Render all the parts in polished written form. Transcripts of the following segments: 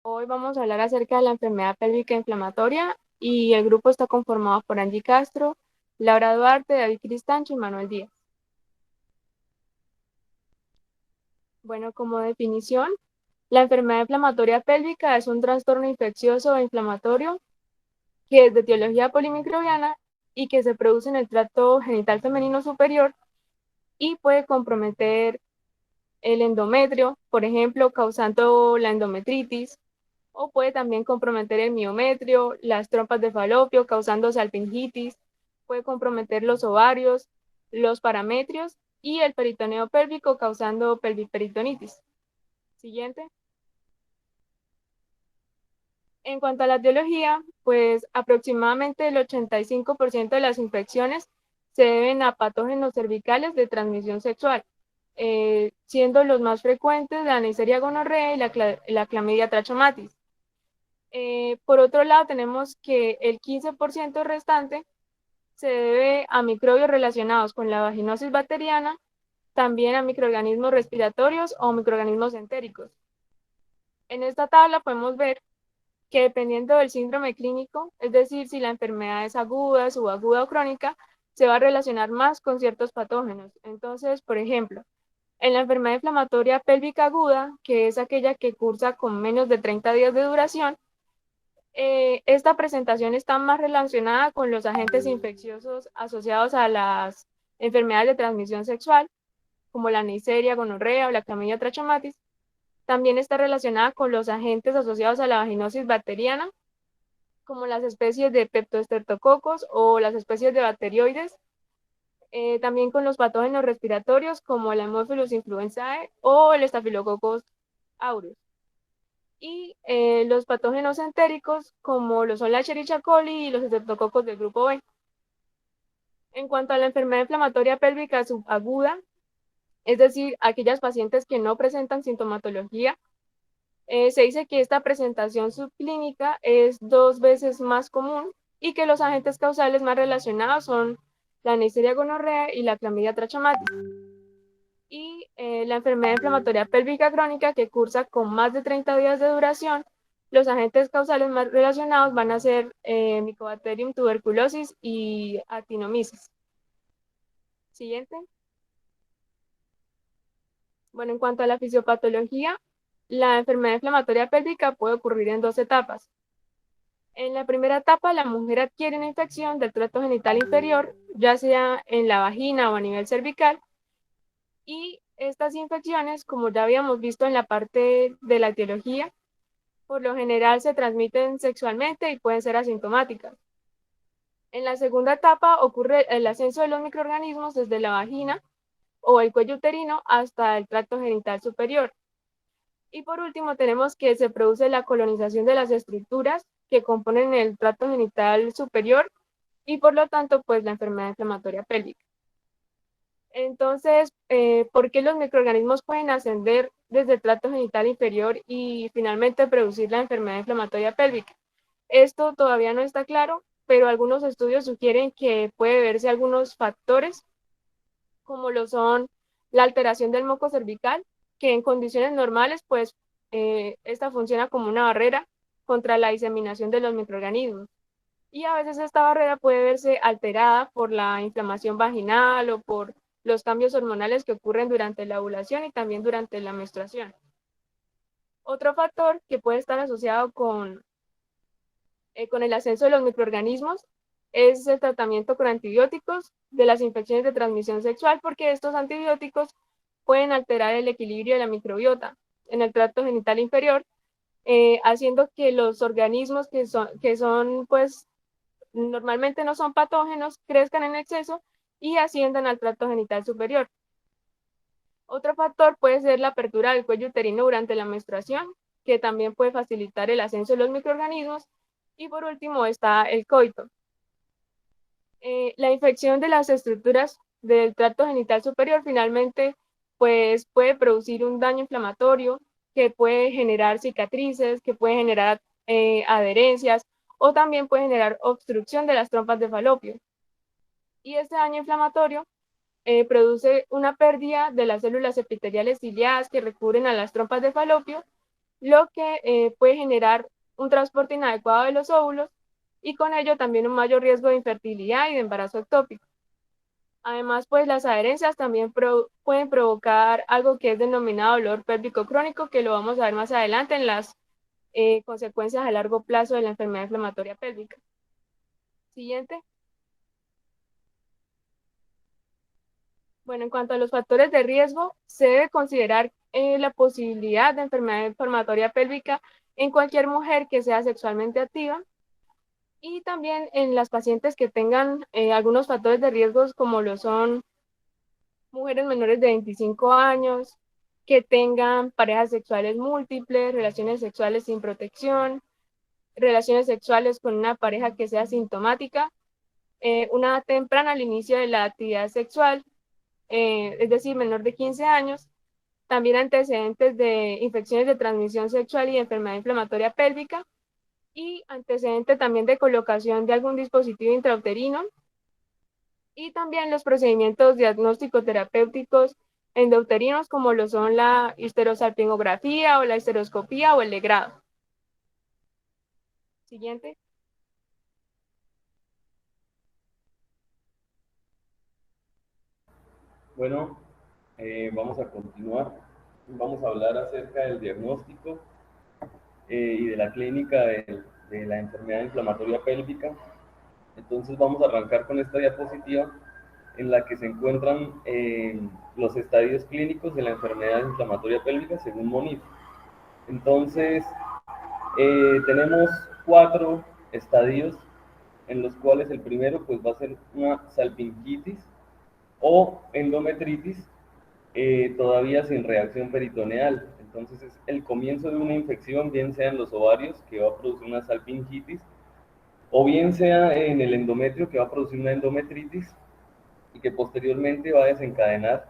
Hoy vamos a hablar acerca de la enfermedad pélvica inflamatoria y el grupo está conformado por Angie Castro, Laura Duarte, David Cristancho y Manuel Díaz. Bueno, como definición, la enfermedad inflamatoria pélvica es un trastorno infeccioso o inflamatorio que es de etiología polimicrobiana y que se produce en el tracto genital femenino superior y puede comprometer el endometrio, por ejemplo, causando la endometritis, o puede también comprometer el miometrio, las trompas de falopio, causando salpingitis, puede comprometer los ovarios, los parametrios y el peritoneo pélvico, causando pelviperitonitis. Siguiente. En cuanto a la etiología, pues aproximadamente el 85% de las infecciones se deben a patógenos cervicales de transmisión sexual, siendo los más frecuentes la Neisseria gonorrea y la Clamidia trachomatis. Por otro lado, tenemos que el 15% restante se debe a microbios relacionados con la vaginosis bacteriana, también a microorganismos respiratorios o microorganismos entéricos. En esta tabla podemos ver que dependiendo del síndrome clínico, es decir, si la enfermedad es aguda, subaguda o crónica, se va a relacionar más con ciertos patógenos. Entonces, por ejemplo, en la enfermedad inflamatoria pélvica aguda, que es aquella que cursa con menos de 30 días de duración, esta presentación está más relacionada con los agentes infecciosos asociados a las enfermedades de transmisión sexual, como la Neisseria, gonorrea o la Clamidia trachomatis. También está relacionada con los agentes asociados a la vaginosis bacteriana, como las especies de Peptostreptococos o las especies de bacterioides. También con los patógenos respiratorios, como la Haemophilus influenzae o el Staphylococcus aureus. Y los patógenos entéricos, como lo son la Escherichia coli y los estreptococos del grupo B. En cuanto a la enfermedad inflamatoria pélvica subaguda, es decir, aquellas pacientes que no presentan sintomatología, se dice que esta presentación subclínica es 2 veces más común y que los agentes causales más relacionados son la Neisseria gonorrea y la Clamidia trachomatis. Y la enfermedad inflamatoria pélvica crónica que cursa con más de 30 días de duración, los agentes causales más relacionados van a ser Mycobacterium tuberculosis y actinomyces. Siguiente. Bueno, en cuanto a la fisiopatología, la enfermedad inflamatoria pélvica puede ocurrir en 2 etapas. En la primera etapa, la mujer adquiere una infección del tracto genital inferior, ya sea en la vagina o a nivel cervical, y estas infecciones, como ya habíamos visto en la parte de la etiología, por lo general se transmiten sexualmente y pueden ser asintomáticas. En la segunda etapa ocurre el ascenso de los microorganismos desde la vagina o el cuello uterino hasta el tracto genital superior. Y por último tenemos que se produce la colonización de las estructuras que componen el tracto genital superior y por lo tanto pues la enfermedad inflamatoria pélvica. Entonces, ¿por qué los microorganismos pueden ascender desde el tracto genital inferior y finalmente producir la enfermedad inflamatoria pélvica? Esto todavía no está claro, pero algunos estudios sugieren que puede verse algunos factores, como lo son la alteración del moco cervical, que en condiciones normales, pues, esta funciona como una barrera contra la diseminación de los microorganismos. Y a veces esta barrera puede verse alterada por la inflamación vaginal o por los cambios hormonales que ocurren durante la ovulación y también durante la menstruación. Otro factor que puede estar asociado con el ascenso de los microorganismos es el tratamiento con antibióticos de las infecciones de transmisión sexual, porque estos antibióticos pueden alterar el equilibrio de la microbiota en el tracto genital inferior, haciendo que los organismos que son pues normalmente no son patógenos, crezcan en exceso y asciendan al tracto genital superior. Otro factor puede ser la apertura del cuello uterino durante la menstruación, que también puede facilitar el ascenso de los microorganismos. Y por último está el coito. La infección de las estructuras del tracto genital superior finalmente pues, puede producir un daño inflamatorio que puede generar cicatrices, que puede generar adherencias o también puede generar obstrucción de las trompas de falopio. Y este daño inflamatorio produce una pérdida de las células epiteliales ciliadas que recubren a las trompas de falopio lo que puede generar un transporte inadecuado de los óvulos y con ello también un mayor riesgo de infertilidad y de embarazo ectópico. Además, pues las adherencias también pueden provocar algo que es denominado dolor pélvico crónico, que lo vamos a ver más adelante en las consecuencias a largo plazo de la enfermedad inflamatoria pélvica. Siguiente. Bueno, en cuanto a los factores de riesgo, se debe considerar la posibilidad de enfermedad inflamatoria pélvica en cualquier mujer que sea sexualmente activa y también en las pacientes que tengan algunos factores de riesgo como lo son mujeres menores de 25 años, que tengan parejas sexuales múltiples, relaciones sexuales sin protección, relaciones sexuales con una pareja que sea sintomática, una edad temprana al inicio de la actividad sexual, es decir, menor de 15 años, también antecedentes de infecciones de transmisión sexual y enfermedad inflamatoria pélvica, y antecedente también de colocación de algún dispositivo intrauterino, y también los procedimientos diagnóstico terapéuticos endouterinos como lo son la histerosalpingografía o la histeroscopía o el legrado. Siguiente. Bueno, vamos a continuar. Vamos a hablar acerca del diagnóstico y de la clínica de la enfermedad inflamatoria pélvica. Entonces vamos a arrancar con esta diapositiva en la que se encuentran los estadios clínicos de la enfermedad inflamatoria pélvica según Monif. Entonces, tenemos 4 estadios en los cuales el primero pues va a ser una salpingitis o endometritis todavía sin reacción peritoneal. Entonces es el comienzo de una infección, bien sea en los ovarios, que va a producir una salpingitis, o bien sea en el endometrio, que va a producir una endometritis, y que posteriormente va a desencadenar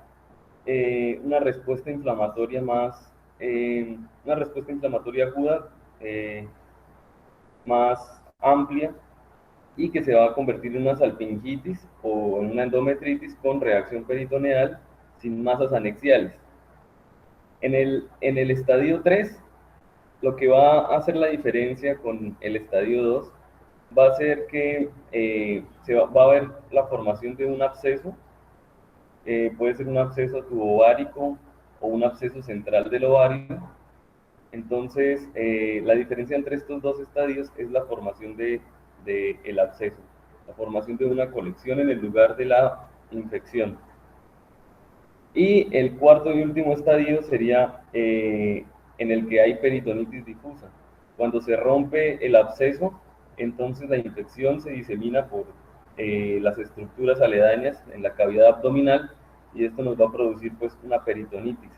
una respuesta inflamatoria una respuesta inflamatoria aguda más amplia y que se va a convertir en una salpingitis o en una endometritis con reacción peritoneal sin masas anexiales. En el estadio 3, lo que va a hacer la diferencia con el estadio 2 va a ser que va a haber la formación de un absceso, puede ser un absceso tubovárico o un absceso central del ovario. Entonces, la diferencia entre estos dos estadios es la formación de el absceso, la formación de una colección en el lugar de la infección. Y el cuarto y último estadio sería en el que hay peritonitis difusa. Cuando se rompe el absceso, entonces la infección se disemina por las estructuras aledañas en la cavidad abdominal y esto nos va a producir pues una peritonitis.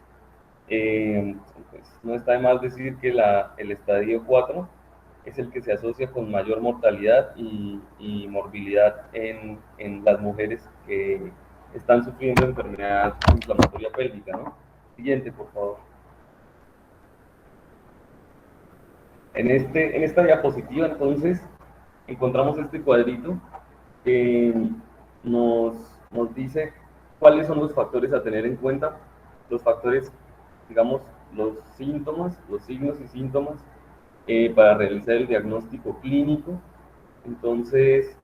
Pues, no está de más decir que el estadio 4 es el que se asocia con mayor mortalidad y morbilidad en las mujeres que están sufriendo enfermedad inflamatoria pélvica, ¿no? Siguiente, por favor. En esta diapositiva, entonces, encontramos este cuadrito que nos, nos dice cuáles son los factores a tener en cuenta, los factores, digamos, los síntomas, los signos y síntomas para realizar el diagnóstico clínico. Entonces,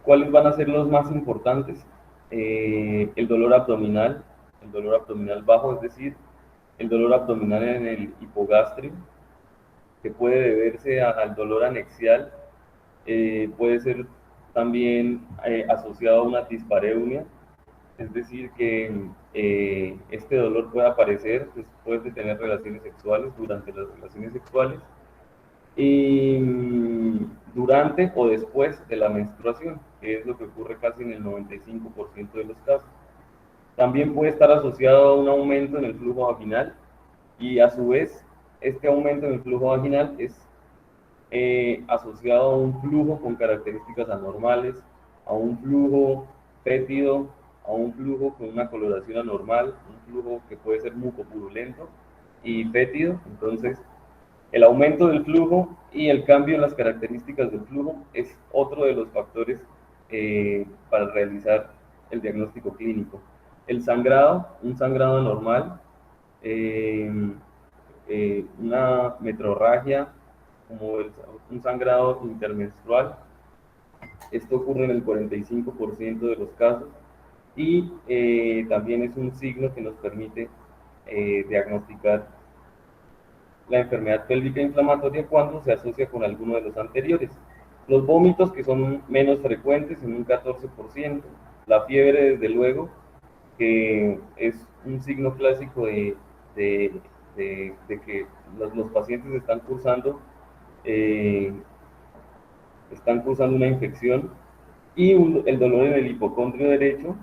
¿cuáles van a ser los más importantes? El dolor abdominal bajo, es decir, el dolor abdominal en el hipogastrio, que puede deberse al dolor anexial, puede ser también asociado a una dispareunia, es decir, que este dolor puede aparecer después de tener relaciones sexuales, durante las relaciones sexuales, y durante o después de la menstruación, que es lo que ocurre casi en el 95% de los casos. También puede estar asociado a un aumento en el flujo vaginal y a su vez este aumento en el flujo vaginal es asociado a un flujo con características anormales, a un flujo fétido, a un flujo con una coloración anormal, un flujo que puede ser mucopurulento y fétido. Entonces, el aumento del flujo y el cambio en las características del flujo es otro de los factores para realizar el diagnóstico clínico. El sangrado, un sangrado anormal, una metrorragia, como un sangrado intermenstrual. Esto ocurre en el 45% de los casos y también es un signo que nos permite diagnosticar la enfermedad pélvica inflamatoria cuando se asocia con alguno de los anteriores. Los vómitos, que son menos frecuentes en un 14%, la fiebre, desde luego, que es un signo clásico de, de que los pacientes eh, están cursando una infección, y el dolor en el hipocondrio derecho.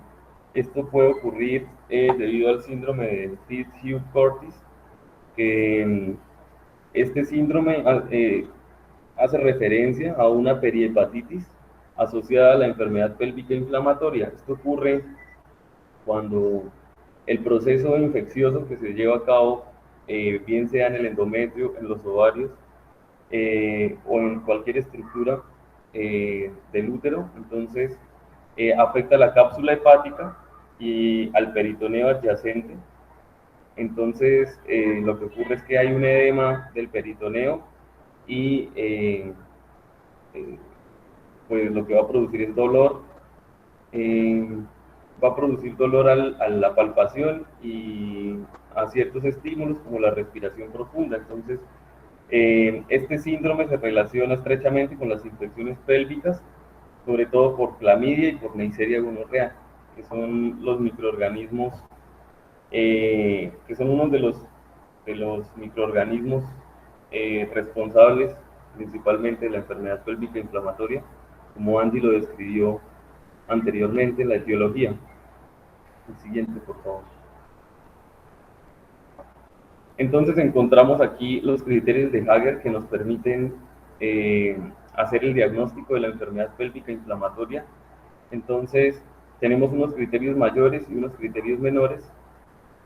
Esto puede ocurrir debido al síndrome de Pitt-Hughes-Curtis, que este síndrome hace referencia a una perihepatitis asociada a la enfermedad pélvica inflamatoria. Esto ocurre cuando el proceso infeccioso que se lleva a cabo, bien sea en el endometrio, en los ovarios, o en cualquier estructura del útero, entonces afecta la cápsula hepática y al peritoneo adyacente. Entonces lo que ocurre es que hay un edema del peritoneo y pues lo que va a producir es dolor. eh, Va a producir dolor a la palpación y a ciertos estímulos como la respiración profunda. Entonces, este síndrome se relaciona estrechamente con las infecciones pélvicas, sobre todo por clamidia y por Neisseria gonorrea, que son los microorganismos, que son uno de los microorganismos responsables principalmente de la enfermedad pélvica inflamatoria, como Andy lo describió anteriormente en la etiología. El siguiente, por favor. Entonces encontramos aquí los criterios de Hager que nos permiten eh, hacer el diagnóstico de la enfermedad pélvica inflamatoria. Entonces tenemos unos criterios mayores y unos criterios menores.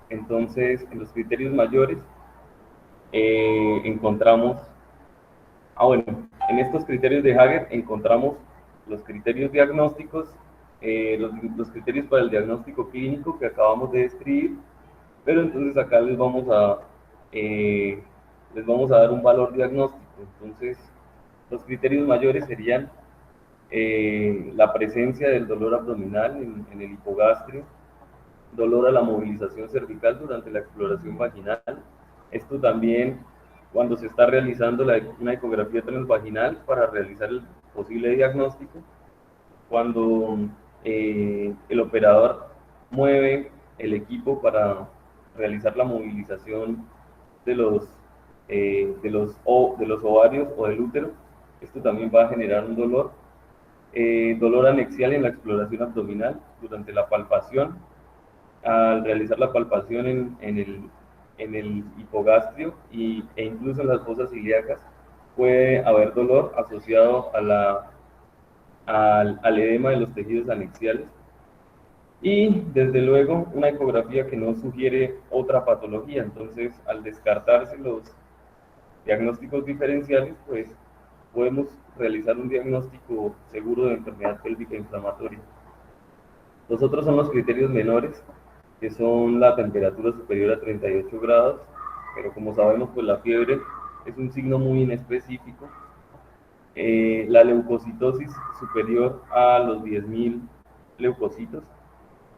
Entonces en los criterios mayores encontramos, bueno, en estos criterios de Hager encontramos los criterios diagnósticos, los criterios para el diagnóstico clínico que acabamos de describir, pero entonces acá eh, les vamos a dar un valor diagnóstico. Entonces, los criterios mayores serían la presencia del dolor abdominal en el hipogastrio, dolor a la movilización cervical durante la exploración vaginal. Esto también cuando se está realizando una ecografía transvaginal para realizar el posible diagnóstico, cuando el operador mueve el equipo para realizar la movilización de de los ovarios o del útero. Esto también va a generar un dolor. Dolor anexial en la exploración abdominal durante la palpación. Al realizar la palpación en el hipogastrio e incluso en las fosas ilíacas, puede haber dolor asociado al edema de los tejidos anexiales. Y desde luego una ecografía que no sugiere otra patología. Entonces, al descartarse los diagnósticos diferenciales, pues podemos realizar un diagnóstico seguro de enfermedad pélvica inflamatoria. Los otros son los criterios menores, que son la temperatura superior a 38 grados, pero como sabemos, pues la fiebre es un signo muy inespecífico. La leucocitosis superior a los 10.000 leucocitos.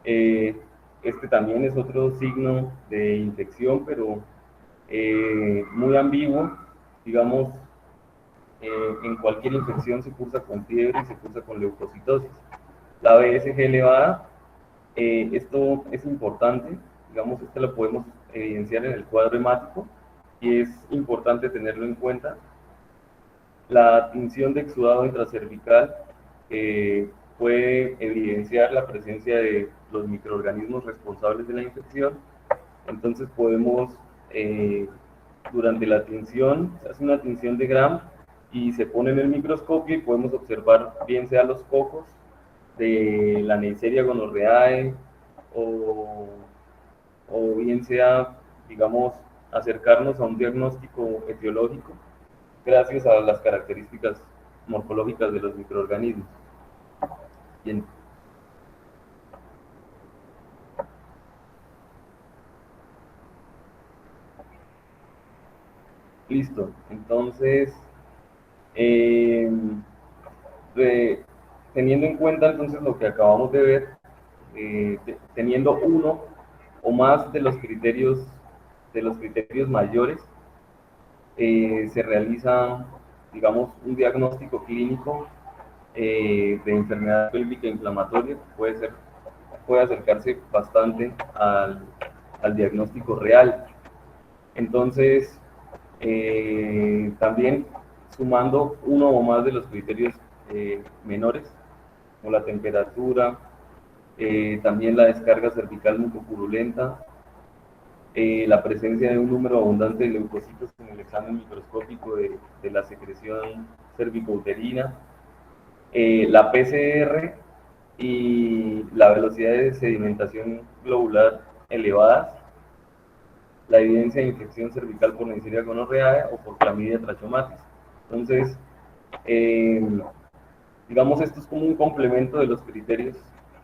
Este también es otro signo de infección, pero muy ambiguo. Digamos, en cualquier infección se cursa con fiebre y se cursa con leucocitosis. La BSG elevada, esto es importante, digamos, esto lo podemos evidenciar en el cuadro hemático y es importante tenerlo en cuenta. La tinción de exudado intracervical puede evidenciar la presencia de los microorganismos responsables de la infección. Entonces podemos, durante la tinción, se hace una tinción de Gram y se pone en el microscopio y podemos observar bien sea los cocos de la Neisseria gonorrheae o bien sea, digamos, acercarnos a un diagnóstico etiológico gracias a las características morfológicas de los microorganismos. Bien. Listo. Entonces, eh, de- teniendo en cuenta entonces lo que acabamos de ver, teniendo uno o más de los criterios mayores, se realiza, digamos, un diagnóstico clínico de enfermedad pélvica inflamatoria. Puede acercarse bastante al diagnóstico real. Entonces, también sumando uno o más de los criterios menores, como la temperatura, también la descarga cervical mucopurulenta, la presencia de un número abundante de leucocitos en el examen microscópico de la secreción cervicouterina, la PCR y la velocidad de sedimentación globular elevadas, la evidencia de infección cervical por Neisseria gonorrhoeae o por Clamidia trachomatis. Entonces, eh, digamos, esto es como un complemento de los criterios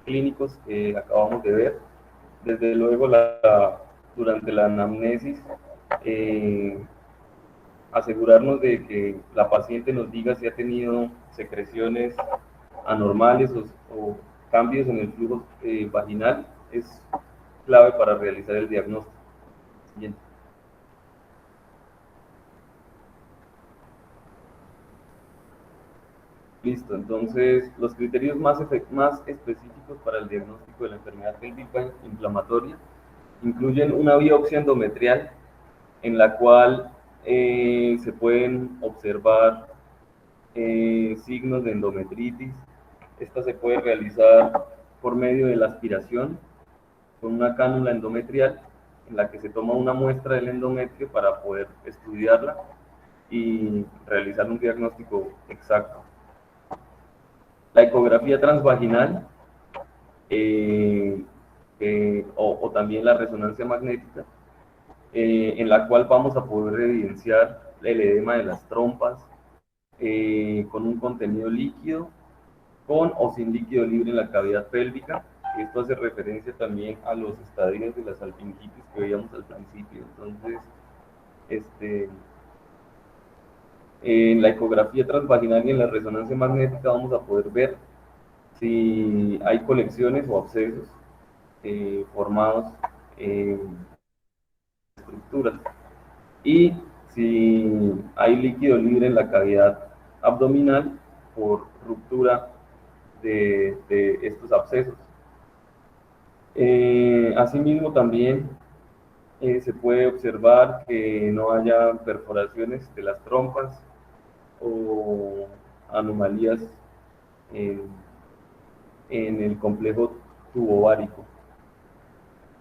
clínicos que acabamos de ver. Desde luego, durante la anamnesis, eh, asegurarnos de que la paciente nos diga si ha tenido secreciones anormales o cambios en el flujo vaginal es clave para realizar el diagnóstico. Siguiente. Listo, entonces los criterios más específicos para el diagnóstico de la enfermedad pélvica inflamatoria incluyen una biopsia endometrial en la cual se pueden observar signos de endometritis. Esta se puede realizar por medio de la aspiración con una cánula endometrial en la que se toma una muestra del endometrio para poder estudiarla y realizar un diagnóstico exacto. La ecografía transvaginal o también la resonancia magnética, en la cual vamos a poder evidenciar el edema de las trompas con un contenido líquido, con o sin líquido libre en la cavidad pélvica. Esto hace referencia también a los estadios de la salpingitis que veíamos al principio. Entonces, este, en la ecografía transvaginal y en la resonancia magnética vamos a poder ver si hay colecciones o abscesos formados en estructuras y si hay líquido libre en la cavidad abdominal por ruptura de estos abscesos. Asimismo, también se puede observar que no haya perforaciones de las trompas o anomalías en, en el complejo tubovárico.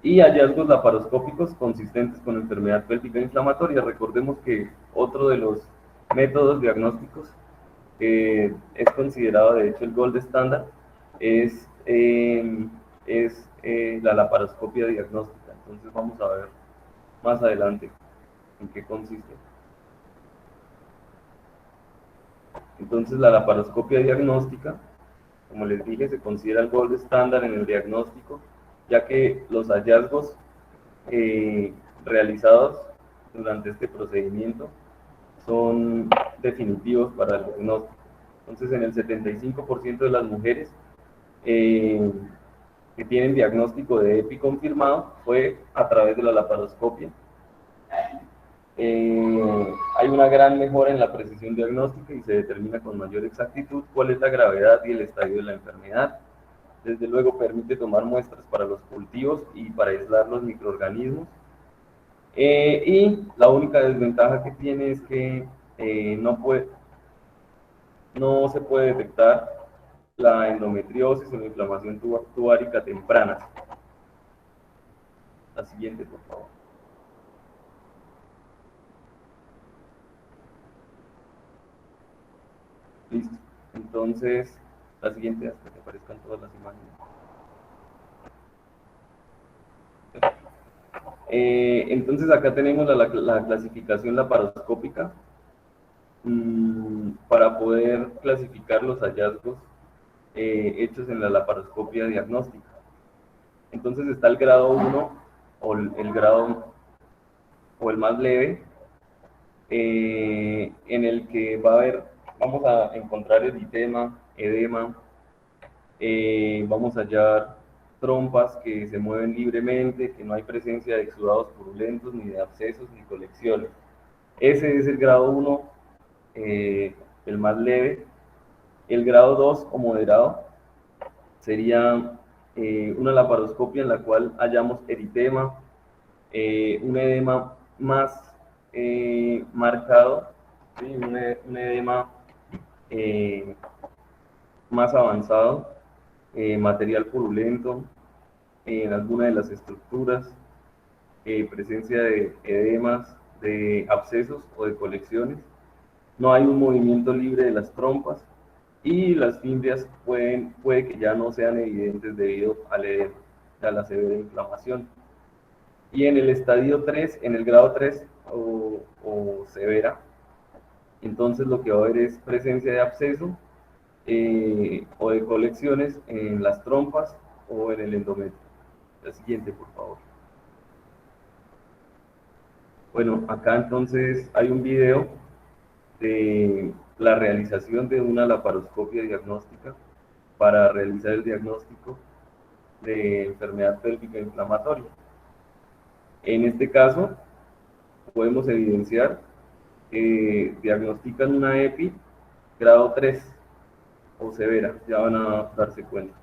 Y hallazgos laparoscópicos consistentes con enfermedad pélvica inflamatoria. Recordemos que otro de los métodos diagnósticos es considerado de hecho el gold standard, es la laparoscopia diagnóstica. Entonces vamos a ver más adelante en qué consiste. Entonces la laparoscopia diagnóstica, como les dije, se considera el gold standard en el diagnóstico, ya que los hallazgos realizados durante este procedimiento son definitivos para el diagnóstico. Entonces, en el 75% de las mujeres que tienen diagnóstico de EPI confirmado fue a través de la laparoscopia. Hay una gran mejora en la precisión diagnóstica y se determina con mayor exactitud cuál es la gravedad y el estadio de la enfermedad. Desde luego permite tomar muestras para los cultivos y para aislar los microorganismos. Y la única desventaja que tiene es que no se puede detectar la endometriosis o la inflamación tuvárica temprana. La siguiente, por favor. Listo. Entonces, la siguiente hasta que aparezcan todas las imágenes. Entonces acá tenemos la clasificación laparoscópica para poder clasificar los hallazgos hechos en la laparoscopia diagnóstica. Entonces está el grado 1 o el grado o el más leve, en el que vamos a encontrar eritema, edema, vamos a hallar trompas que se mueven libremente, que no hay presencia de exudados purulentos, ni de abscesos, ni colecciones. Ese es el grado 1, el más leve. El grado 2 o moderado sería una laparoscopia en la cual hallamos eritema, un edema más marcado, ¿sí? Un edema eh, más avanzado, material purulento en alguna de las estructuras, presencia de edemas, de abscesos o de colecciones. No hay un movimiento libre de las trompas y las fimbrias puede que ya no sean evidentes debido al edema, a la severa inflamación. Y en el estadio 3, en el grado 3 o severa, entonces lo que va a haber es presencia de absceso o de colecciones en las trompas o en el endometrio. La siguiente, por favor. Bueno, acá entonces hay un video de la realización de una laparoscopia diagnóstica para realizar el diagnóstico de enfermedad pélvica inflamatoria. En este caso, podemos evidenciar que diagnostican una EPI grado 3 o severa, ya van a darse cuenta.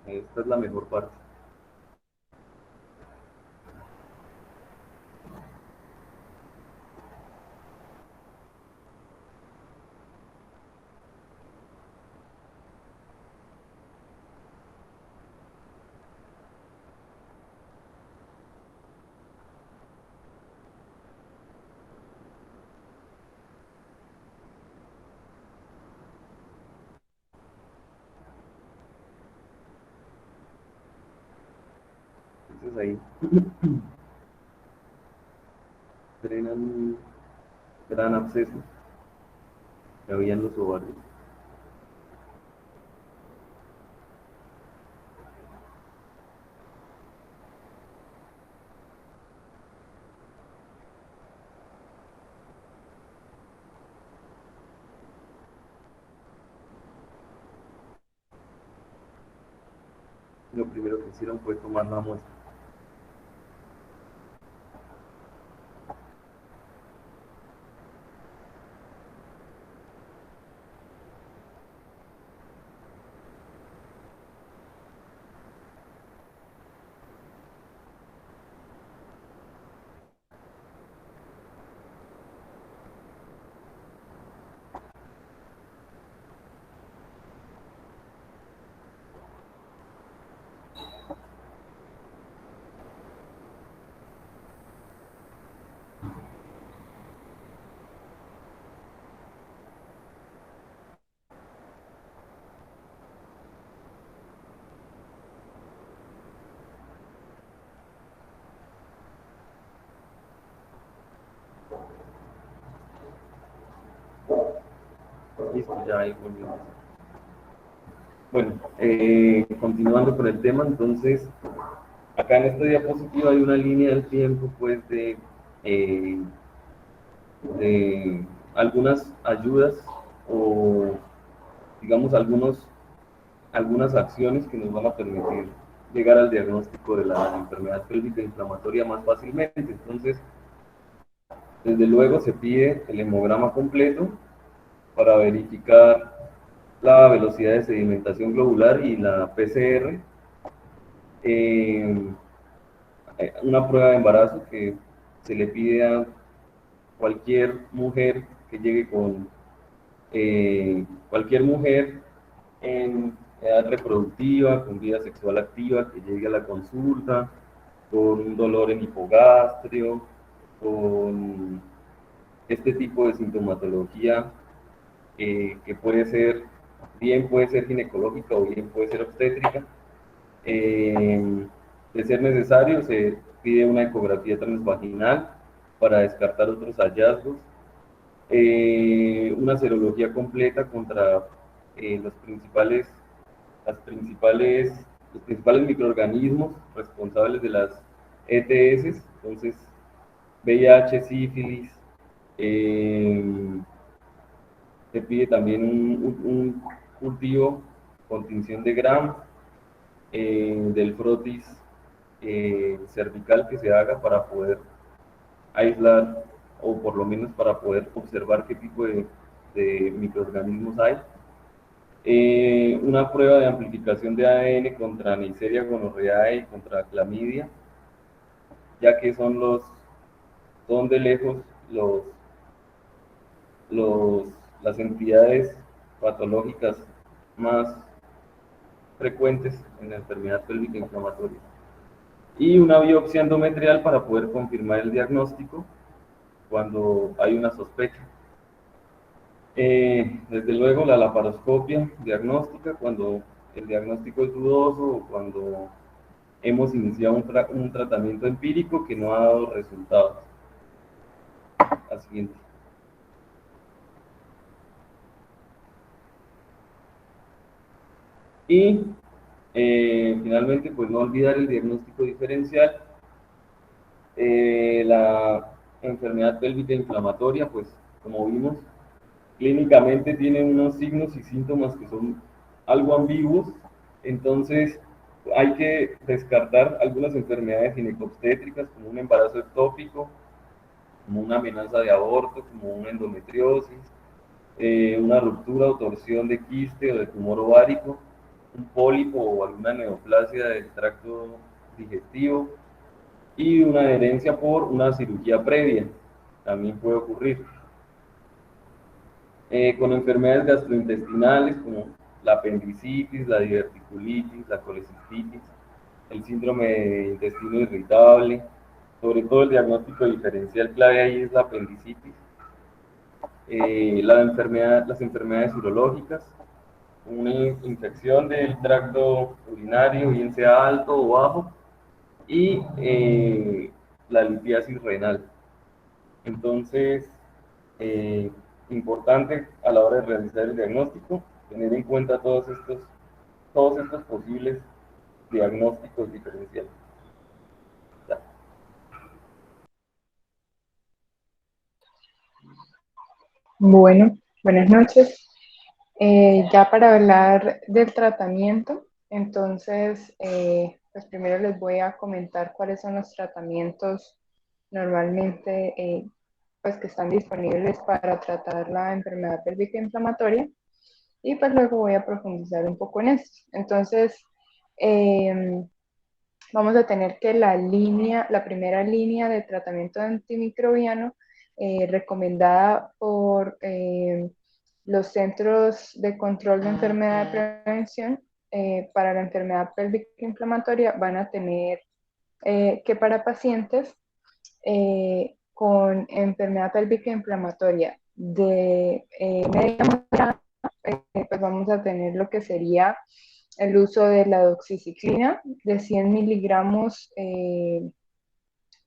Esta es la mejor parte. Entonces ahí drenan un gran absceso que había en los ovarios. Lo primero que hicieron fue tomar la muestra. Listo, ya ahí volvimos. Bueno, continuando con el tema, entonces, acá en esta diapositiva hay una línea del tiempo, pues, eh, de algunas ayudas o, digamos, algunas acciones que nos van a permitir llegar al diagnóstico de la enfermedad pélvica inflamatoria más fácilmente. Entonces, desde luego se pide el hemograma completo para verificar la velocidad de sedimentación globular y la PCR. Eh, una prueba de embarazo que se le pide a cualquier mujer que llegue con cualquier mujer en edad reproductiva, con vida sexual activa, que llegue a la consulta con un dolor en hipogastrio, con este tipo de sintomatología que puede ser, bien puede ser ginecológica o bien puede ser obstétrica. De ser necesario, se pide una ecografía transvaginal para descartar otros hallazgos, una serología completa contra los los principales microorganismos responsables de las ETS, entonces VIH, sífilis, eh, se pide también un cultivo con tinción de Gram, del frotis cervical que se haga para poder aislar o por lo menos para poder observar qué tipo de microorganismos hay. Una prueba de amplificación de ADN contra Neisseria gonorrhoeae y contra clamidia, ya que son de lejos los, los, las entidades patológicas más frecuentes en la enfermedad pélvica inflamatoria. Y una biopsia endometrial para poder confirmar el diagnóstico cuando hay una sospecha. Desde luego la laparoscopia diagnóstica cuando el diagnóstico es dudoso o cuando hemos iniciado un tratamiento empírico que no ha dado resultados. La siguiente. Y finalmente, pues no olvidar el diagnóstico diferencial. La enfermedad pélvica inflamatoria, pues como vimos, clínicamente tiene unos signos y síntomas que son algo ambiguos, entonces hay que descartar algunas enfermedades ginecobstétricas como un embarazo ectópico, como una amenaza de aborto, como una endometriosis, una ruptura o torsión de quiste o de tumor ovárico, un pólipo o alguna neoplasia del tracto digestivo y una adherencia por una cirugía previa, también puede ocurrir. Con enfermedades gastrointestinales como la apendicitis, la diverticulitis, la colecistitis, el síndrome de intestino irritable, sobre todo el diagnóstico diferencial clave ahí es la apendicitis, las enfermedades urológicas, una infección del tracto urinario, bien sea alto o bajo, y la litiasis renal. Entonces, eh, importante a la hora de realizar el diagnóstico, tener en cuenta todos estos posibles diagnósticos diferenciales. Ya. Bueno, buenas noches. Ya para hablar del tratamiento, entonces, pues primero les voy a comentar cuáles son los tratamientos normalmente pues que están disponibles para tratar la enfermedad pélvica inflamatoria y pues luego voy a profundizar un poco en esto. Entonces, eh, vamos a tener que la primera línea de tratamiento antimicrobiano recomendada por los Centros de Control de Enfermedad de Prevención para la enfermedad pélvica inflamatoria van a tener que para pacientes con enfermedad pélvica inflamatoria de media moderada, pues vamos a tener lo que sería el uso de la doxiciclina de 100 miligramos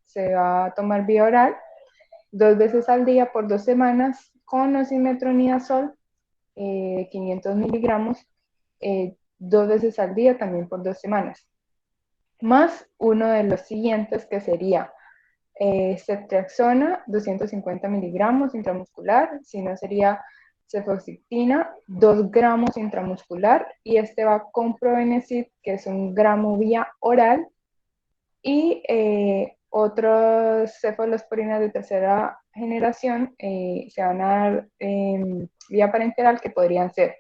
se va a tomar vía oral 2 veces al día por 2 semanas con o sin metronidazol 500 miligramos 2 veces al día, también por 2 semanas. Más uno de los siguientes, que sería ceftriaxona, 250 miligramos intramuscular, si no sería cefoxitina, 2 gramos intramuscular, y este va con probenecid, que es 1 gramo vía oral, y otros cefalosporinas de tercera generación se van a dar vía parenteral, que podrían ser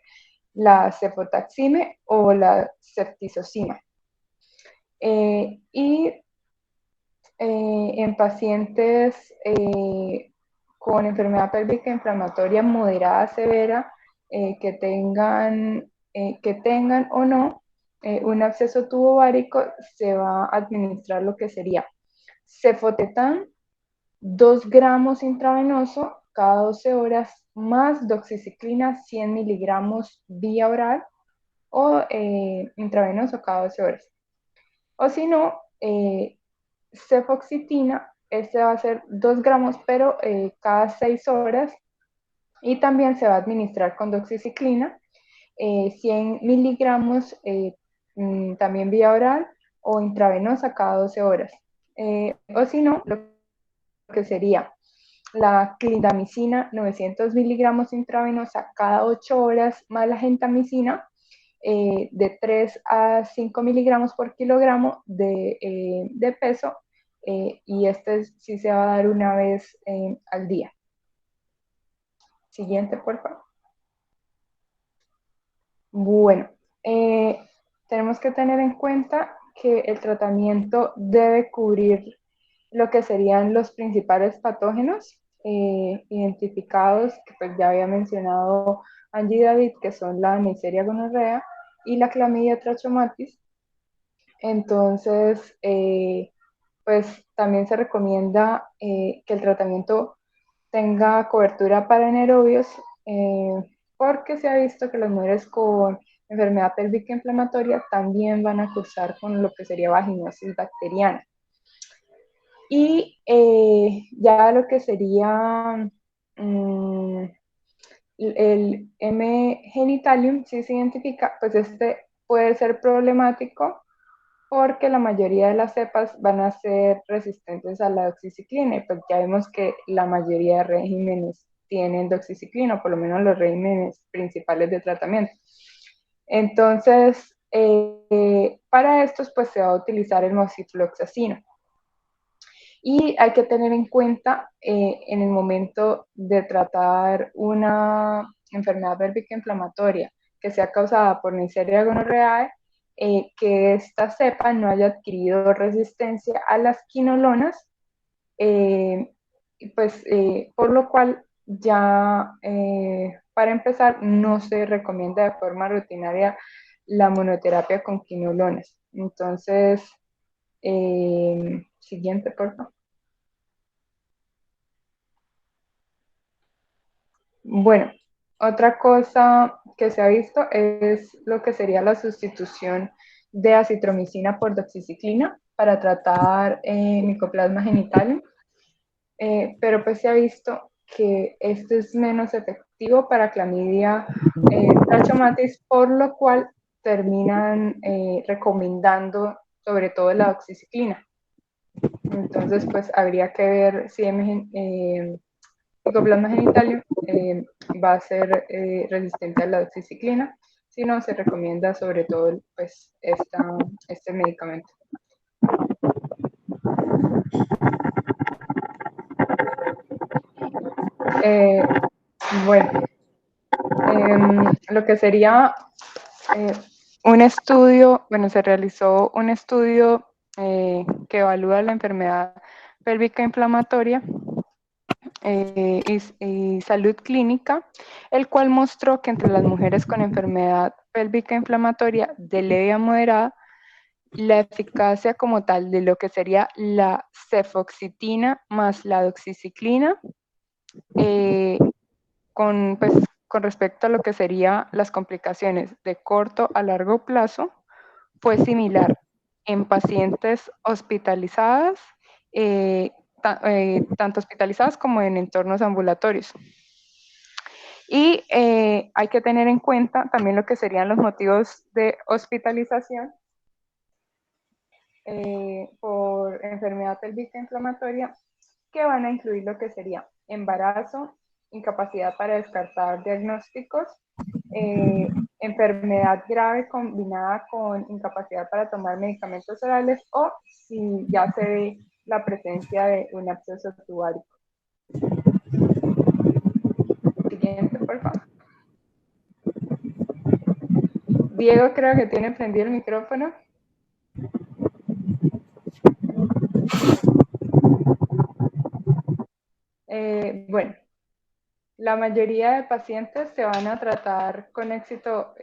la cefotaxime o la ceftizocima. Y en pacientes con enfermedad pélvica inflamatoria moderada severa que tengan o no un absceso tubovárico, se va a administrar lo que sería cefotetán, 2 gramos intravenoso cada 12 horas, más doxiciclina, 100 miligramos vía oral o intravenoso cada 12 horas. O si no, cefoxitina, este va a ser 2 gramos, pero cada 6 horas, y también se va a administrar con doxiciclina, 100 miligramos también vía oral o intravenosa cada 12 horas. O si no, lo que sería la clindamicina, 900 miligramos intravenosa cada 8 horas, más la gentamicina, de 3 a 5 miligramos por kilogramo de peso, y este sí se va a dar una vez al día. Siguiente, por favor. Bueno, tenemos que tener en cuenta que el tratamiento debe cubrir lo que serían los principales patógenos identificados, que pues ya había mencionado Angie David, que son la Neisseria gonorrea y la Clamidia trachomatis. Entonces, pues también se recomienda que el tratamiento tenga cobertura para anaerobios, porque se ha visto que las mujeres con enfermedad pélvica inflamatoria también van a cursar con lo que sería vaginosis bacteriana. Y ya lo que sería el M. genitalium, si se identifica, pues este puede ser problemático porque la mayoría de las cepas van a ser resistentes a la doxiciclina, y pues ya vemos que la mayoría de regímenes tienen doxiciclina, o por lo menos los regímenes principales de tratamiento. Entonces, para estos pues se va a utilizar el moxifloxacino. Y hay que tener en cuenta en el momento de tratar una enfermedad pélvica inflamatoria que sea causada por Neisseria gonorrhoeae, que esta cepa no haya adquirido resistencia a las quinolonas, pues por lo cual ya para empezar no se recomienda de forma rutinaria la monoterapia con quinolonas. Entonces, siguiente, por favor. Bueno, otra cosa que se ha visto es lo que sería la sustitución de acitromicina por doxiciclina para tratar Mycoplasma genitalium, pero pues se ha visto que este es menos efectivo para Clamidia trachomatis, por lo cual terminan recomendando sobre todo la doxiciclina. Entonces, pues habría que ver si Mycoplasma genitalium va a ser resistente a la doxiciclina. Si no, se recomienda sobre todo pues, este medicamento. Bueno, lo que sería un estudio, bueno, se realizó un estudio que evalúa la enfermedad pélvica inflamatoria y salud clínica, el cual mostró que entre las mujeres con enfermedad pélvica inflamatoria de leve a moderada, la eficacia como tal de lo que sería la cefoxitina más la doxiciclina, con respecto a lo que serían las complicaciones de corto a largo plazo, fue similar en pacientes hospitalizadas, tanto hospitalizadas como en entornos ambulatorios. Y hay que tener en cuenta también lo que serían los motivos de hospitalización por enfermedad pélvica inflamatoria, que van a incluir lo que sería embarazo, incapacidad para descartar diagnósticos, enfermedad grave combinada con incapacidad para tomar medicamentos orales, o si ya se ve la presencia de un absceso tubárico. Siguiente, por favor. Diego, creo que tiene prendido el micrófono. Bueno, la mayoría de pacientes se van a tratar con éxito,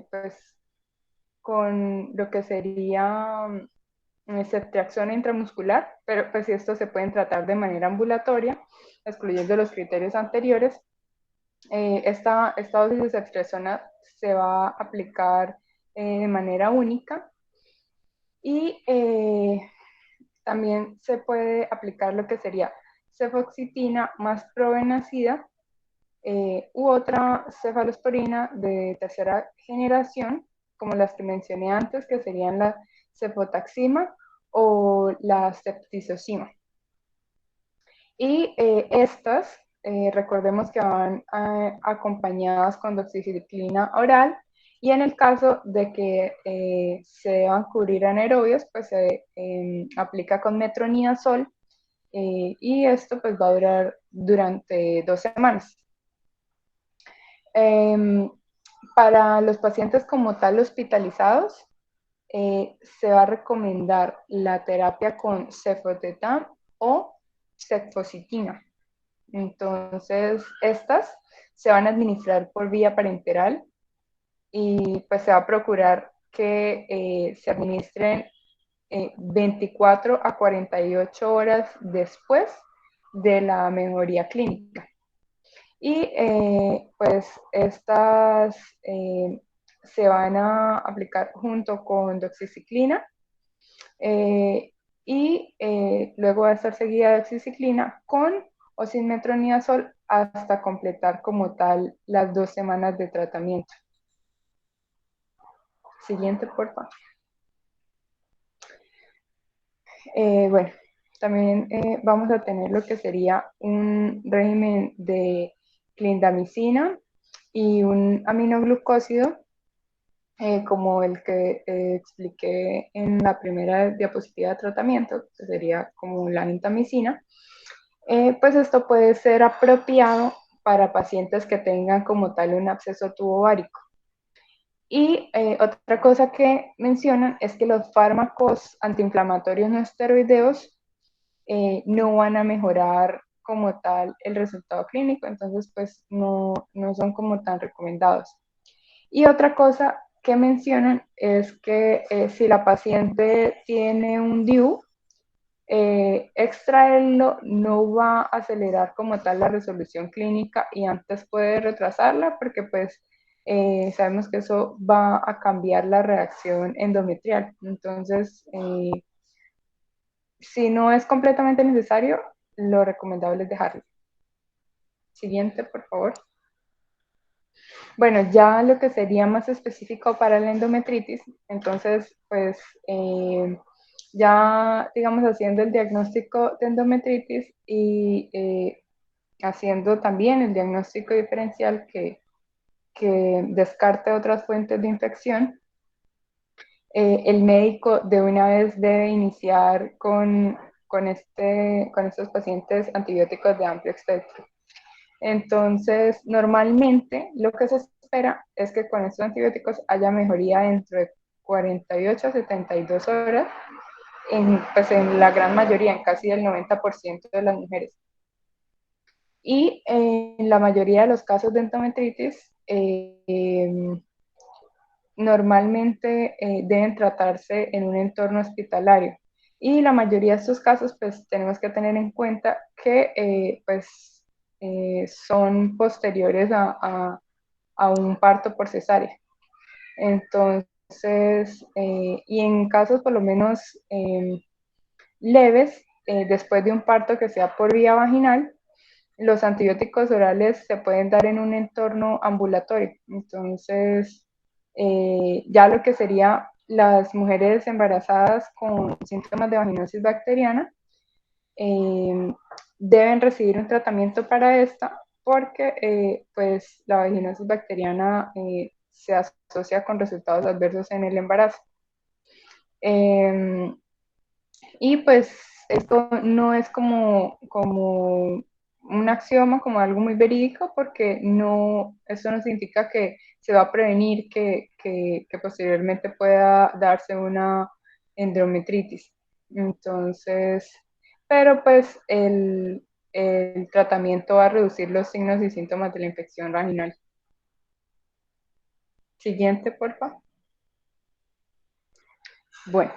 pues, con lo que sería ceftriaxona intramuscular, pero pues esto se pueden tratar de manera ambulatoria, excluyendo los criterios anteriores. Esta dosis de ceftriaxona se va a aplicar de manera única, y también se puede aplicar lo que sería cefoxitina más probenecida u otra cefalosporina de tercera generación, como las que mencioné antes, que serían la cefotaxima o la ceftizocima. Y estas, recordemos que van acompañadas con doxiciclina oral, y en el caso de que se deban cubrir anaerobios, pues se aplica con metronidazol, y esto pues va a durar durante 2 semanas. Para los pacientes como tal hospitalizados, se va a recomendar la terapia con cefotetam o cefositina. Entonces, estas se van a administrar por vía parenteral, y pues se va a procurar que se administren 24 a 48 horas después de la mejoría clínica. Y pues estas se van a aplicar junto con doxiciclina, y luego va a estar seguida de doxiciclina con o sin metronidazol hasta completar como tal las 2 semanas de tratamiento. Siguiente, por favor. Bueno, también vamos a tener lo que sería un régimen de clindamicina y un aminoglucósido, como el que expliqué en la primera diapositiva de tratamiento, que sería como la gentamicina. Pues esto puede ser apropiado para pacientes que tengan como tal un absceso tubovárico. Y otra cosa que mencionan es que los fármacos antiinflamatorios no esteroideos no van a mejorar como tal el resultado clínico, entonces pues no son como tan recomendados. Y otra cosa que mencionan es que si la paciente tiene un DIU, extraerlo no va a acelerar como tal la resolución clínica, y antes puede retrasarla, porque pues sabemos que eso va a cambiar la reacción endometrial. Entonces, si no es completamente necesario, lo recomendable es dejarlo. Siguiente, por favor. Bueno, ya lo que sería más específico para la endometritis, entonces, pues, ya, digamos, haciendo el diagnóstico de endometritis y haciendo también el diagnóstico diferencial que descarte otras fuentes de infección, el médico de una vez debe iniciar con estos pacientes antibióticos de amplio espectro. Entonces, normalmente lo que se espera es que con estos antibióticos haya mejoría dentro de 48 a 72 horas, pues en la gran mayoría, en casi el 90% de las mujeres. Y en la mayoría de los casos de endometritis, normalmente deben tratarse en un entorno hospitalario. Y la mayoría de estos casos, pues tenemos que tener en cuenta que pues, son posteriores a un parto por cesárea. Entonces, y en casos por lo menos leves, después de un parto que sea por vía vaginal, los antibióticos orales se pueden dar en un entorno ambulatorio. Entonces, ya lo que sería las mujeres embarazadas con síntomas de vaginosis bacteriana deben recibir un tratamiento para esta porque pues la vaginosis bacteriana se asocia con resultados adversos en el embarazo. Y pues esto no es como un axioma, como algo muy verídico, porque no, eso no significa que se va a prevenir que posteriormente pueda darse una endometritis. Entonces, pero pues el tratamiento va a reducir los signos y síntomas de la infección vaginal. Siguiente, por favor. Bueno.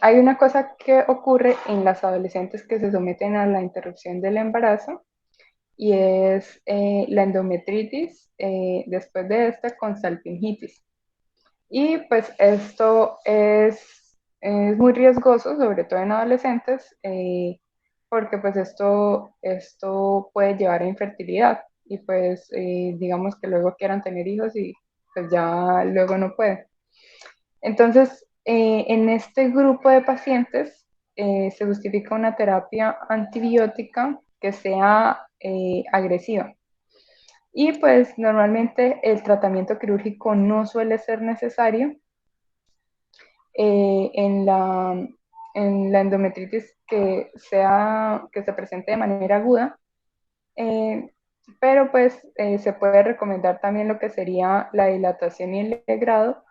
Hay una cosa que ocurre en las adolescentes que se someten a la interrupción del embarazo y es la endometritis después de esta con salpingitis. Y pues esto es muy riesgoso, sobre todo en adolescentes, porque pues esto puede llevar a infertilidad y pues digamos que luego quieran tener hijos y pues ya luego no pueden. Entonces, en este grupo de pacientes se justifica una terapia antibiótica que sea agresiva. Y pues normalmente el tratamiento quirúrgico no suele ser necesario en la endometritis que se presente de manera aguda, pero pues se puede recomendar también lo que sería la dilatación y el legrado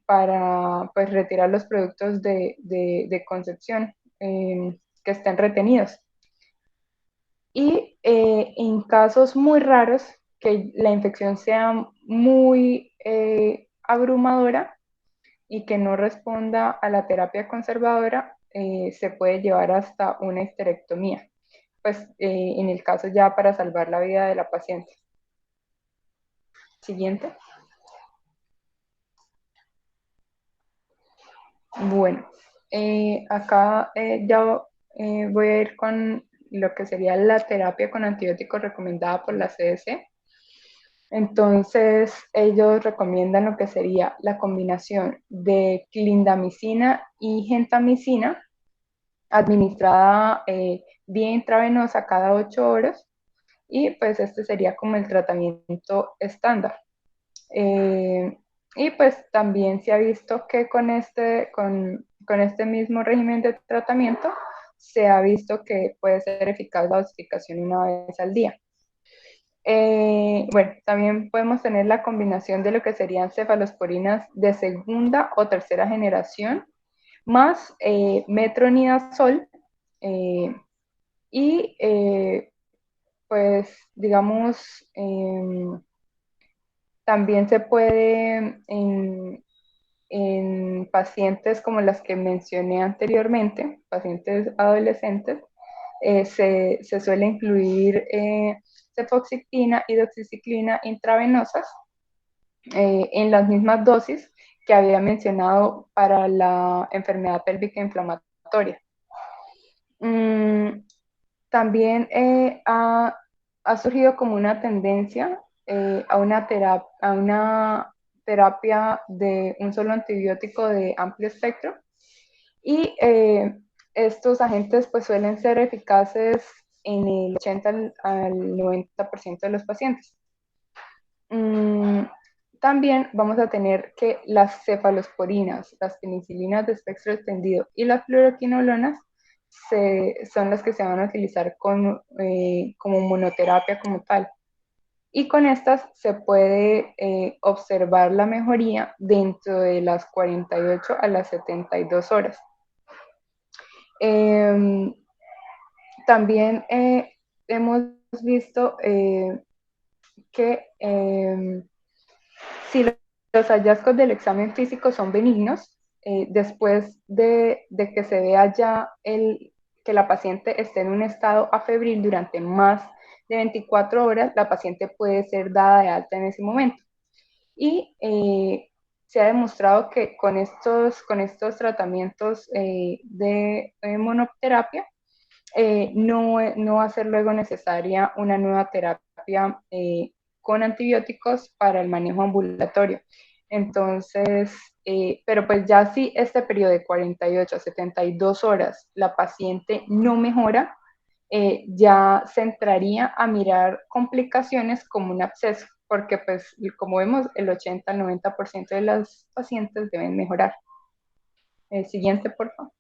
para pues, retirar los productos de concepción que estén retenidos. Y en casos muy raros, que la infección sea muy abrumadora y que no responda a la terapia conservadora, se puede llevar hasta una histerectomía, pues en el caso ya para salvar la vida de la paciente. Siguiente. Bueno, acá ya voy a ir con lo que sería la terapia con antibióticos recomendada por la CDC. Entonces, ellos recomiendan lo que sería la combinación de clindamicina y gentamicina administrada vía intravenosa cada 8 horas y pues este sería como el tratamiento estándar. Y pues también se ha visto que con este mismo régimen de tratamiento se ha visto que puede ser eficaz la dosificación una vez al día. Bueno, también podemos tener la combinación de lo que serían cefalosporinas de segunda o tercera generación, más metronidazol y pues digamos también se puede en pacientes como las que mencioné anteriormente, pacientes adolescentes, se suele incluir cefoxitina y doxiciclina intravenosas en las mismas dosis que había mencionado para la enfermedad pélvica inflamatoria. También ha surgido como una tendencia a una terapia de un solo antibiótico de amplio espectro y estos agentes pues suelen ser eficaces en el 80 al 90% de los pacientes. También vamos a tener que las cefalosporinas, las penicilinas de espectro extendido y las fluoroquinolonas son las que se van a utilizar como monoterapia como tal. Y con estas se puede observar la mejoría dentro de las 48 a las 72 horas. También hemos visto que si los hallazgos del examen físico son benignos, después de que se vea ya que la paciente esté en un estado afebril durante más de 24 horas, la paciente puede ser dada de alta en ese momento. Y se ha demostrado que con estos tratamientos de monoterapia no va a ser luego necesaria una nueva terapia con antibióticos para el manejo ambulatorio. Entonces, pero pues ya si este periodo de 48 a 72 horas la paciente no mejora, ya se entraría a mirar complicaciones como un absceso, porque pues como vemos el 80 al 90% de las pacientes deben mejorar. Siguiente, por favor.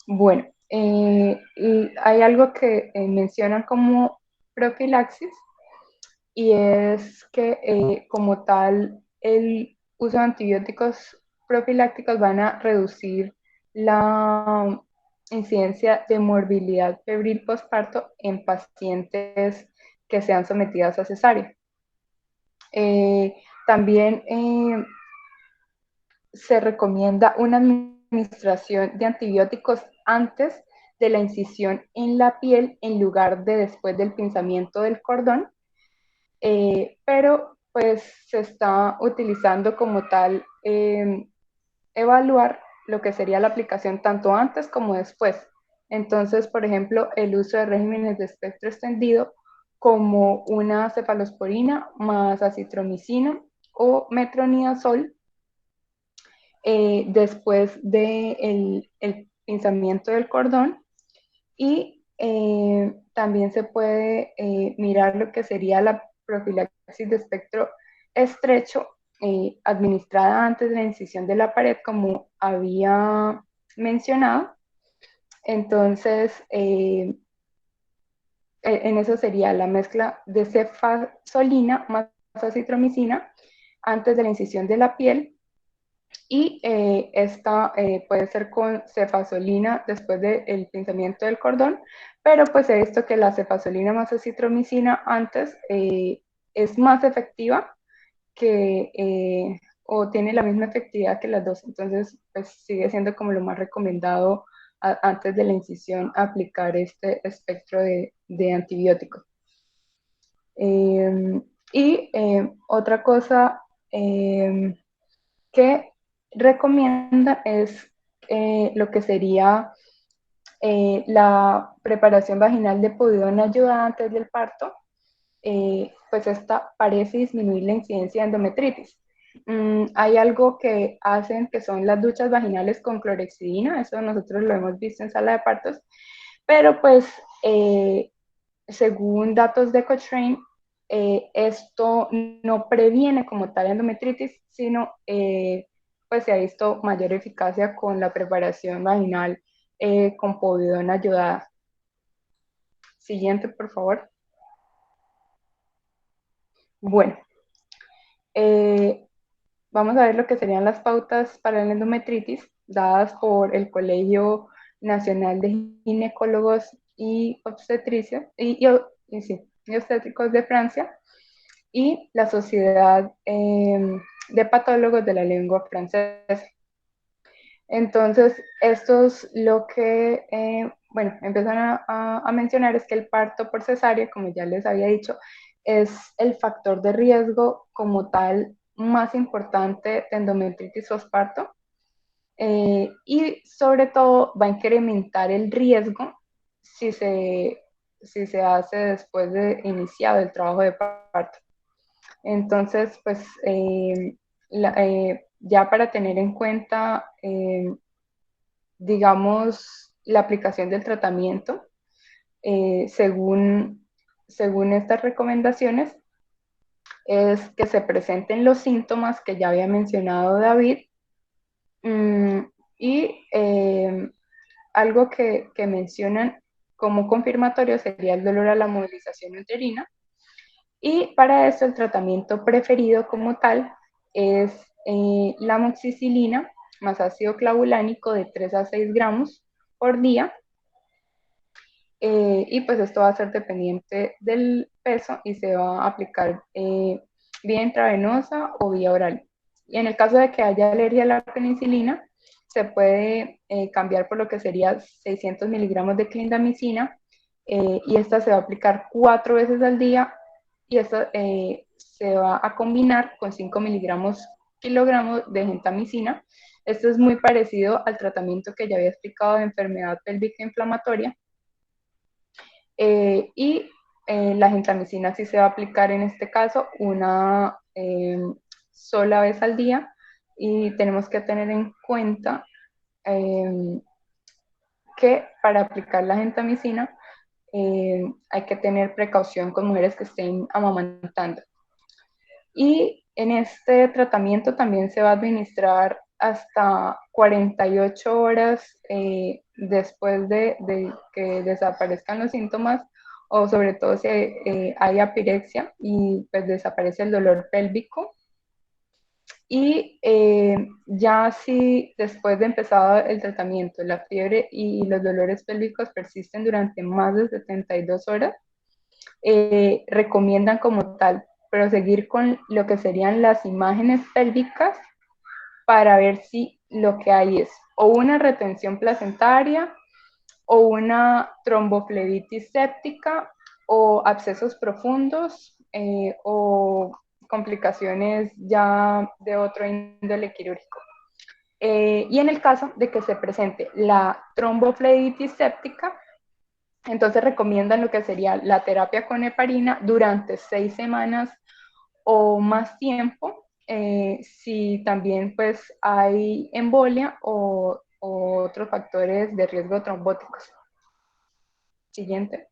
Bueno, hay algo que mencionan como profilaxis y es que como tal el uso de antibióticos profilácticos van a reducir la incidencia de morbilidad febril postparto en pacientes que sean sometidas a cesárea. También se recomienda una administración de antibióticos antes de la incisión en la piel en lugar de después del pinzamiento del cordón, pero pues se está utilizando como tal evaluar lo que sería la aplicación tanto antes como después. Entonces, por ejemplo, el uso de regímenes de espectro extendido como una cefalosporina más acitromicina o metronidazol después del el pinzamiento del cordón y también se puede mirar lo que sería la profilaxis de espectro estrecho administrada antes de la incisión de la pared, como había mencionado. Entonces, en eso sería la mezcla de cefazolina más acitromicina antes de la incisión de la piel y esta puede ser con cefazolina después del pinzamiento del cordón, pero pues he visto que la cefazolina más acitromicina antes es más efectiva que, o tiene la misma efectividad que las dos, entonces pues sigue siendo como lo más recomendado antes de la incisión aplicar este espectro de antibióticos. Y otra cosa que recomienda es lo que sería la preparación vaginal de povidona ayudada antes del parto, pues esta parece disminuir la incidencia de endometritis. Hay algo que hacen que son las duchas vaginales con clorexidina, eso nosotros lo hemos visto en sala de partos, pero pues según datos de Cochrane, esto no previene como tal endometritis, sino pues se ha visto mayor eficacia con la preparación vaginal con povidona ayudada. Siguiente, por favor. Bueno, vamos a ver lo que serían las pautas para la endometritis dadas por el Colegio Nacional de Ginecólogos y Obstetricios y Obstétricos de Francia y la Sociedad de Patólogos de la Lengua Francesa. Entonces, estos lo que, bueno, empiezan a mencionar es que el parto por cesárea, como ya les había dicho, es el factor de riesgo como tal más importante de endometritis postparto y sobre todo va a incrementar el riesgo si se hace después de iniciado el trabajo de parto. Entonces, pues ya para tener en cuenta, digamos, la aplicación del tratamiento, según estas recomendaciones, es que se presenten los síntomas que ya había mencionado David y algo que mencionan como confirmatorio sería el dolor a la movilización uterina. Y para eso el tratamiento preferido como tal es la amoxicilina más ácido clavulánico de 3 a 6 gramos por día. Y pues esto va a ser dependiente del peso y se va a aplicar vía intravenosa o vía oral. Y en el caso de que haya alergia a la penicilina, se puede cambiar por lo que sería 600 miligramos de clindamicina y esta se va a aplicar 4 veces al día y esta se va a combinar con 5 kilogramos de gentamicina Esto es muy parecido al tratamiento que ya había explicado de enfermedad pélvica inflamatoria. La gentamicina sí se va a aplicar en este caso una sola vez al día, y tenemos que tener en cuenta que para aplicar la gentamicina hay que tener precaución con mujeres que estén amamantando. Y en este tratamiento también se va a administrar hasta 48 horas después de que desaparezcan los síntomas, o sobre todo si hay apirexia y pues desaparece el dolor pélvico. Y ya si después de empezado el tratamiento la fiebre y los dolores pélvicos persisten durante más de 72 horas, recomiendan como tal proseguir con lo que serían las imágenes pélvicas para ver si lo que hay es o una retención placentaria o una tromboflebitis séptica o abscesos profundos o complicaciones ya de otro índole quirúrgico. Y en el caso de que se presente la tromboflebitis séptica, entonces recomiendan lo que sería la terapia con heparina durante 6 semanas o más tiempo, si también pues hay embolia o otros factores de riesgo trombóticos. Siguiente.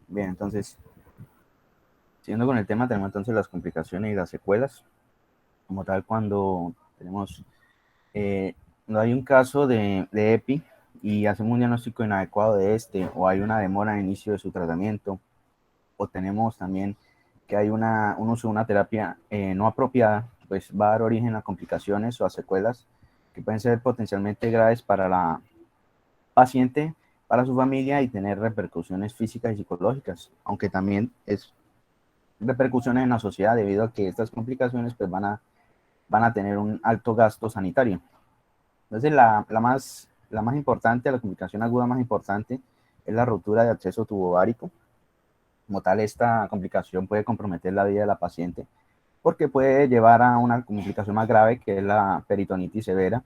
Bien, entonces, siguiendo con el tema, tenemos entonces las complicaciones y las secuelas. Como tal, cuando tenemos, no hay un caso de EPI y hacemos un diagnóstico inadecuado de este, o hay una demora en el inicio de su tratamiento, o tenemos también que hay un uso de una terapia no apropiada, pues va a dar origen a complicaciones o a secuelas que pueden ser potencialmente graves para la paciente, para su familia, y tener repercusiones físicas y psicológicas, aunque también es repercusiones en la sociedad debido a que estas complicaciones pues van a tener un alto gasto sanitario. Entonces la más importante, la complicación aguda más importante, es la rotura de acceso tubovárico. Como tal, esta complicación puede comprometer la vida de la paciente porque puede llevar a una complicación más grave, que es la peritonitis severa,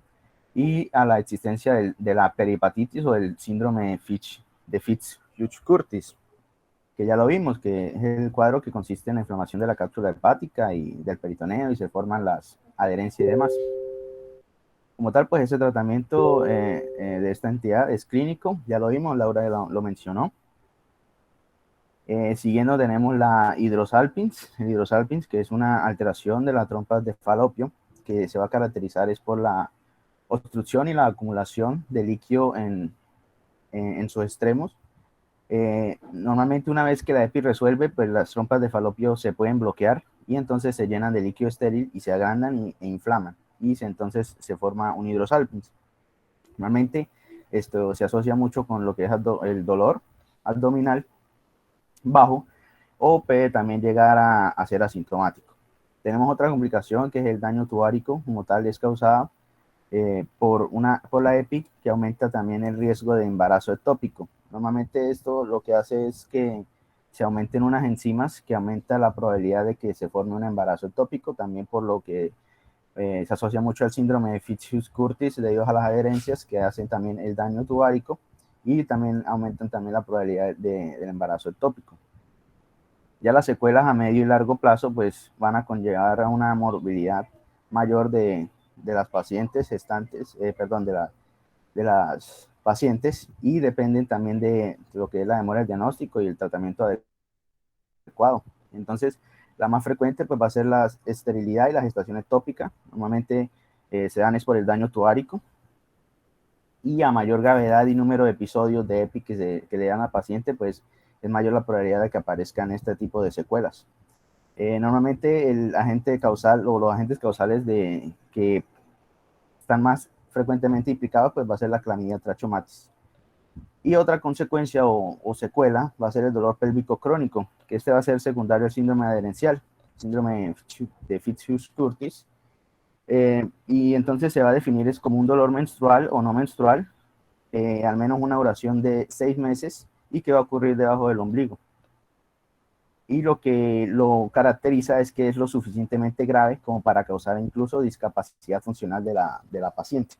y a la existencia de la perihepatitis o el síndrome de Fitz-Hugh-Curtis, que ya lo vimos, que es el cuadro que consiste en la inflamación de la cápsula hepática y del peritoneo, y se forman las adherencias y demás. Como tal, pues ese tratamiento de esta entidad es clínico, ya lo vimos, Laura lo mencionó. Siguiendo tenemos la hidrosalpins, el hidrosalpins, que es una alteración de las trompas de falopio, que se va a caracterizar es por la obstrucción y la acumulación de líquido en sus extremos. Normalmente una vez que la EPI resuelve, pues las trompas de falopio se pueden bloquear y entonces se llenan de líquido estéril y se agrandan e inflaman, y entonces se forma un hidrosalpins. Normalmente esto se asocia mucho con lo que es el dolor abdominal bajo, o puede también llegar a ser asintomático. Tenemos otra complicación, que es el daño tuárico. Como tal, es causada por la EPI, que aumenta también el riesgo de embarazo ectópico. Normalmente esto lo que hace es que se aumenten unas enzimas que aumenta la probabilidad de que se forme un embarazo ectópico, también por lo que se asocia mucho al síndrome de Fitz-Hugh-Curtis debido a las adherencias que hacen también el daño tuárico, y también aumentan también la probabilidad del embarazo ectópico. Ya las secuelas a medio y largo plazo pues van a conllevar a una morbilidad mayor de las pacientes gestantes, de las pacientes, y dependen también de lo que es la demora del diagnóstico y el tratamiento adecuado. Entonces, la más frecuente pues va a ser la esterilidad y la gestación ectópica. Normalmente se dan es por el daño tuárico, y a mayor gravedad y número de episodios de EPI que le dan al paciente, pues es mayor la probabilidad de que aparezcan este tipo de secuelas. Normalmente el agente causal o los agentes causales que están más frecuentemente implicados pues va a ser la clamidia trachomatis. Y otra consecuencia o secuela va a ser el dolor pélvico crónico, que este va a ser secundario al síndrome adherencial, síndrome de Fitz-Hugh-Curtis. Y entonces se va a definir es como un dolor menstrual o no menstrual, al menos una duración de 6 meses, y que va a ocurrir debajo del ombligo. Y lo que lo caracteriza es que es lo suficientemente grave como para causar incluso discapacidad funcional de la paciente.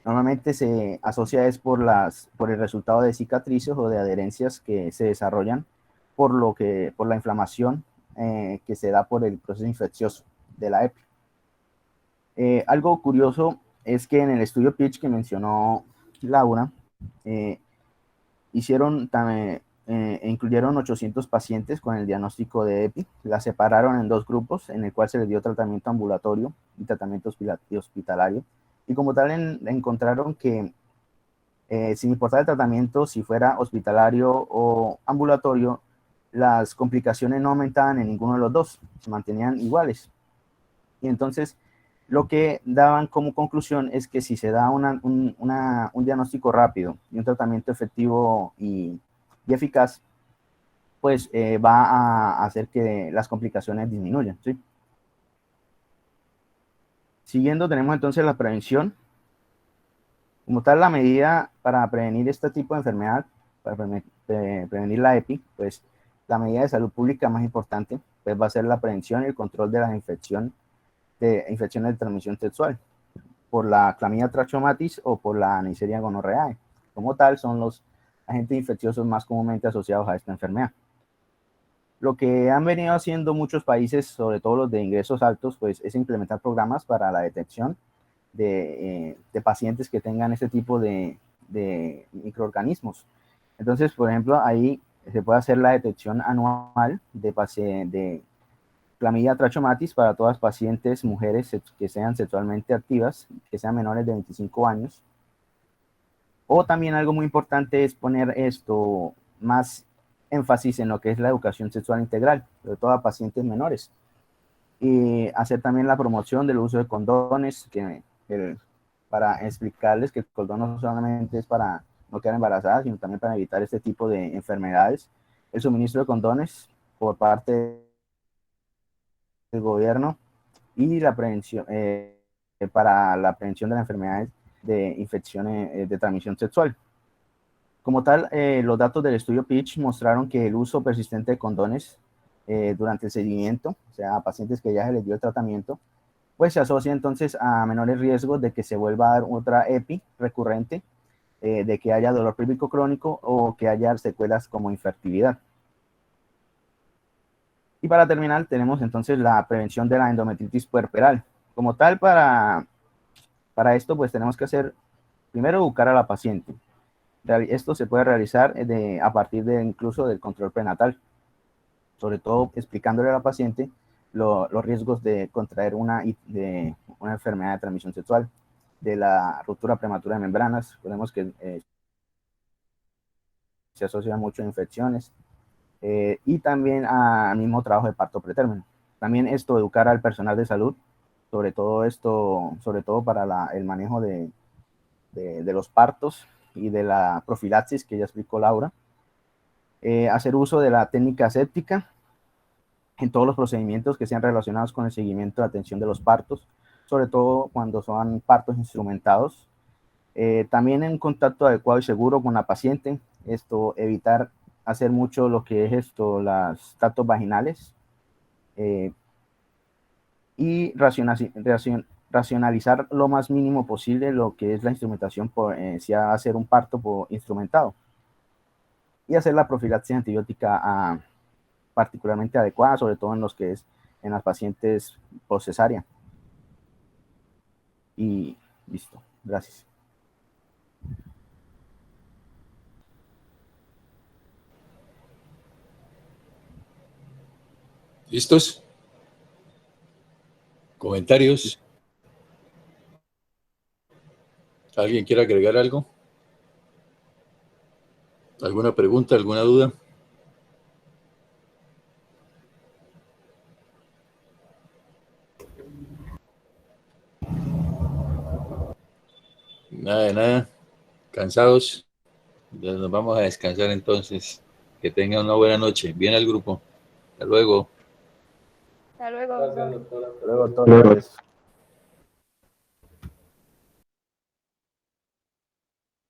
Normalmente se asocia es por el resultado de cicatrices o de adherencias que se desarrollan por la inflamación que se da por el proceso infeccioso de la EPI. Algo curioso es que en el estudio PITCH que mencionó Laura, incluyeron 800 pacientes con el diagnóstico de EPI, las separaron en dos grupos, en el cual se les dio tratamiento ambulatorio y tratamiento hospitalario, y como tal encontraron que sin importar el tratamiento, si fuera hospitalario o ambulatorio, las complicaciones no aumentaban en ninguno de los dos, se mantenían iguales. Y entonces, lo que daban como conclusión es que si se da un diagnóstico rápido y un tratamiento efectivo y eficaz, pues va a hacer que las complicaciones disminuyan, ¿sí? Siguiendo, tenemos entonces la prevención. Como tal, la medida para prevenir este tipo de enfermedad, para prevenir la EPI, pues la medida de salud pública más importante pues, va a ser la prevención y el control de las infecciones de transmisión sexual por la Chlamydia trachomatis o por la Neisseria gonorrhoeae. Como tal, son los agentes infecciosos más comúnmente asociados a esta enfermedad. Lo que han venido haciendo muchos países, sobre todo los de ingresos altos, pues es implementar programas para la detección de pacientes que tengan este tipo de microorganismos. Entonces, por ejemplo, ahí se puede hacer la detección anual de Chlamydia trachomatis para todas pacientes mujeres que sean sexualmente activas, que sean menores de 25 años. O también algo muy importante es poner más énfasis en lo que es la educación sexual integral, sobre todo a pacientes menores. Y hacer también la promoción del uso de condones, para explicarles que el condón no solamente es para no quedar embarazadas, sino también para evitar este tipo de enfermedades. El suministro de condones por parte del gobierno y la prevención, para la prevención de las enfermedades de infecciones de transmisión sexual. Como tal, los datos del estudio PITCH mostraron que el uso persistente de condones durante el seguimiento, o sea, a pacientes que ya se les dio el tratamiento, pues se asocia entonces a menores riesgos de que se vuelva a dar otra EPI recurrente, de que haya dolor pélvico crónico o que haya secuelas como infertilidad. Y para terminar, tenemos entonces la prevención de la endometritis puerperal. Como tal, para esto, pues tenemos que primero educar a la paciente. Esto se puede realizar a partir incluso del control prenatal, sobre todo explicándole a la paciente los riesgos de contraer una enfermedad de transmisión sexual, de la ruptura prematura de membranas. Recordemos que se asocia mucho a infecciones, y también al mismo trabajo de parto pretérmino. También educar al personal de salud, sobre todo para el manejo de los partos y de la profilaxis que ya explicó Laura. Hacer uso de la técnica aséptica en todos los procedimientos que sean relacionados con el seguimiento de atención de los partos, sobre todo cuando son partos instrumentados. También en contacto adecuado y seguro con la paciente, evitar hacer mucho lo que es los tactos vaginales, y racionalizar lo más mínimo posible lo que es la instrumentación si va a hacer un parto instrumentado, y hacer la profilaxis antibiótica particularmente adecuada, sobre todo en las pacientes post-cesárea. Y listo, gracias. ¿Listos? ¿Comentarios? ¿Alguien quiere agregar algo? ¿Alguna pregunta, alguna duda? Nada de nada. ¿Cansados? Entonces nos vamos a descansar entonces. Que tengan una buena noche. Bien al grupo. Hasta luego. Hasta luego. Gracias, doctora. Hasta luego a todos.